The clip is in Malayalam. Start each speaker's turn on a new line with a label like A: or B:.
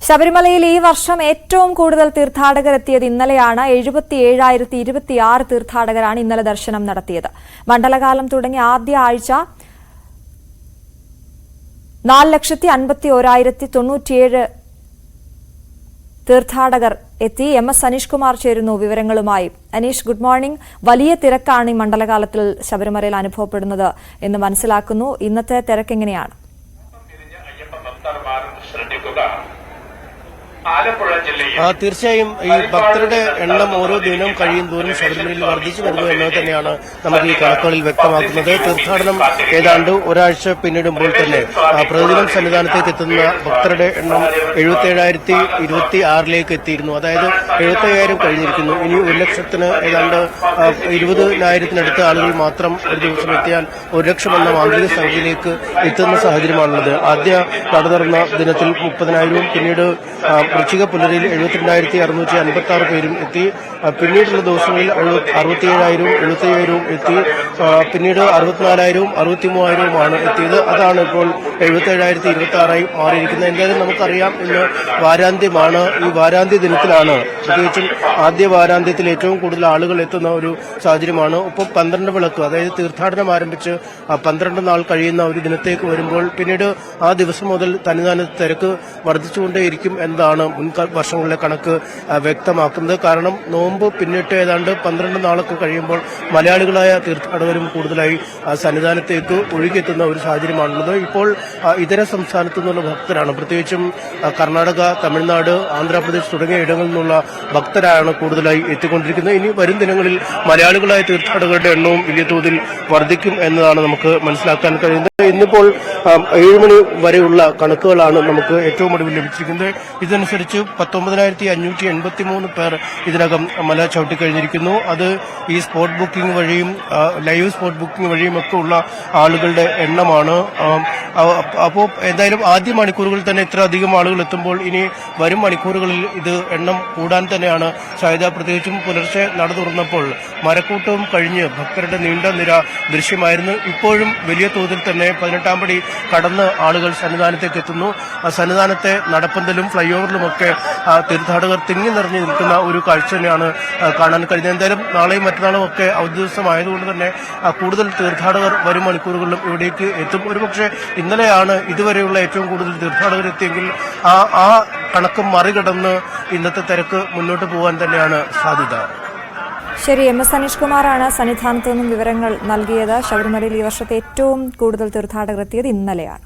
A: ശബരിമലയിൽ ഈ വർഷം ഏറ്റവും കൂടുതൽ തീർത്ഥാടകർ എത്തിയത് ഇന്നലെയാണ്. 77,026 തീർത്ഥാടകരാണ് ഇന്നലെ ദർശനം നടത്തിയത്. മണ്ഡലകാലം തുടങ്ങിയ ആദ്യ ആഴ്ച 4,51,097 തീർത്ഥാടകർ എത്തി. MS അനീഷ് കുമാർ ചേരുന്നു വിവരങ്ങളുമായി. Aneesh, good morning. വലിയ തിരക്കാണ് ഈ മണ്ഡലകാലത്തിൽ ശബരിമലയിൽ അനുഭവപ്പെടുന്നത് എന്ന് മനസ്സിലാക്കുന്നു. ഇന്നത്തെ തിരക്ക് എങ്ങനെയാണ്?
B: തീർച്ചയായും ഈ ഭക്തരുടെ എണ്ണം ഓരോ ദിനവും കഴിയും തോറും ശബരിമലയിൽ വർദ്ധിച്ചു വരുന്നു എന്നത് തന്നെയാണ് നമുക്ക് ഈ കണക്കുകളിൽ വ്യക്തമാക്കുന്നത്. തീർത്ഥാടനം ഏതാണ്ട് ഒരാഴ്ച പിന്നിടുമ്പോൾ തന്നെ പ്രതിദിനം സന്നിധാനത്തേക്ക് എത്തുന്ന ഭക്തരുടെ എണ്ണം 77,026 എത്തിയിരുന്നു. അതായത് 75,000 കഴിഞ്ഞിരിക്കുന്നു. ഇനി 1,00,000 ഏതാണ്ട് 20,000 ആളുകൾ മാത്രം ഒരു ദിവസം എത്തിയാൽ 1,00,000 എന്ന മാന്ത്രിക സംഖ്യയിലേക്ക് എത്തുന്ന സാഹചര്യമാണുള്ളത്. ആദ്യ നട തുറന്ന ദിനത്തിൽ 30,000, പിന്നീട് വൃശ്ചിക പുലരിയിൽ 72,656 പേരും എത്തി. പിന്നീടുള്ള ദിവസങ്ങളിൽ 67,000, 75,000 എത്തി. പിന്നീട് 64,000, 63,000 എത്തിയത്. അതാണ് ഇപ്പോൾ 77,026 മാറിയിരിക്കുന്നത്. എന്തായാലും നമുക്കറിയാം, ഇന്ന് വാരാന്ത്യമാണ്. ഈ വാരാന്ത്യ ദിനത്തിലാണ്, പ്രത്യേകിച്ചും ആദ്യ വാരാന്ത്യത്തിൽ ഏറ്റവും കൂടുതൽ ആളുകൾ എത്തുന്ന ഒരു സാഹചര്യമാണ്. ഒപ്പം 12 വിളക്ക്, അതായത് തീർത്ഥാടനം ആരംഭിച്ച് 12 നാൾ കഴിയുന്ന ഒരു ദിനത്തേക്ക് വരുമ്പോൾ പിന്നീട് ആ ദിവസം മുതൽ സന്നിധാനത്ത് തിരക്ക് വർദ്ധിച്ചുകൊണ്ടേയിരിക്കും എന്നതാണ് മുൻ വർഷങ്ങളിലെ കണക്ക് വ്യക്തമാക്കുന്നത്. കാരണം നോമ്പ് പിന്നിട്ട് ഏതാണ്ട് 12 നാളൊക്കെ കഴിയുമ്പോൾ മലയാളികളായ തീർത്ഥാടകരും കൂടുതലായി സന്നിധാനത്തേക്ക് ഒഴുകിയെത്തുന്ന ഒരു സാഹചര്യമാണുള്ളത്. ഇപ്പോൾ ഇതര സംസ്ഥാനത്തു നിന്നുള്ള ഭക്തരാണ്, പ്രത്യേകിച്ചും കർണാടക, തമിഴ്നാട്, ആന്ധ്രാപ്രദേശ് തുടങ്ങിയ ഇടങ്ങളിൽ നിന്നുള്ള ഭക്തരാണ് കൂടുതലായി എത്തിക്കൊണ്ടിരിക്കുന്നത്. ഇനി വരും ദിനങ്ങളിൽ മലയാളികളായ തീർത്ഥാടകരുടെ എണ്ണവും വലിയ തോതിൽ വർദ്ധിക്കും എന്നതാണ് നമുക്ക് മനസ്സിലാക്കാൻ കഴിയുന്നത്. ഇന്നിപ്പോൾ 7 മണി വരെയുള്ള കണക്കുകളാണ് നമുക്ക് ഏറ്റവും ഒടുവിൽ ലഭിച്ചിരിക്കുന്നത്. ഇതനുസരിച്ച് 19,583 പേർ ഇതിനകം മല ചവിട്ടിക്കഴിഞ്ഞിരിക്കുന്നു. അത് ഈ സ്പോട്ട് ബുക്കിംഗ് വഴിയും ലൈവ് സ്പോട്ട് ബുക്കിംഗ് വഴിയും ഒക്കെ ഉള്ള ആളുകളുടെ എണ്ണമാണ്. അപ്പോൾ എന്തായാലും ആദ്യ മണിക്കൂറുകളിൽ തന്നെ ഇത്ര അധികം ആളുകൾ എത്തുമ്പോൾ ഇനി വരും മണിക്കൂറുകളിൽ ഇത് എണ്ണം കൂടാൻ തന്നെയാണ് സാധ്യത. പ്രത്യേകിച്ചും പുലർച്ചെ നട തുറന്നപ്പോൾ മരക്കൂട്ടവും കഴിഞ്ഞ് ഭക്തരുടെ നീണ്ട നിര ദൃശ്യമായിരുന്നു. ഇപ്പോഴും വലിയ തോതിൽ തന്നെ 18-ാം പടി കടന്ന് ആളുകൾ സന്നിധാനത്തേക്ക് എത്തുന്നു. സന്നിധാനത്തെ നടപ്പന്തലും ഫ്ലൈ ഓവറിലുമൊക്കെ തീർത്ഥാടകർ തിങ്ങി നിറഞ്ഞു നിൽക്കുന്ന ഒരു കാഴ്ച തന്നെയാണ് കാണാൻ കഴിഞ്ഞത്. എന്തായാലും നാളെയും മറ്റന്നാളും ഒക്കെ അവധി ദിവസമായതുകൊണ്ട് തന്നെ കൂടുതൽ തീർത്ഥാടകർ വരും മണിക്കൂറുകളിലും ഇവിടേക്ക് എത്തും. ഒരുപക്ഷെ ഇന്നലെയാണ് ഇതുവരെയുള്ള ഏറ്റവും കൂടുതൽ തീർത്ഥാടകർ എത്തിയെങ്കിൽ ആ കണക്ക് മറികടന്ന് ഇന്നത്തെ തിരക്ക് മുന്നോട്ട് പോകാൻ തന്നെയാണ് സാധ്യത.
A: ശരി, MS അനീഷ് കുമാറാണ് സന്നിധാനത്ത് നിന്നും വിവരങ്ങൾ നൽകിയത്. ശബരിമലയിൽ ഈ വർഷത്തെ ഏറ്റവും കൂടുതൽ തീർത്ഥാടകർ എത്തിയത് ഇന്നലെയാണ്.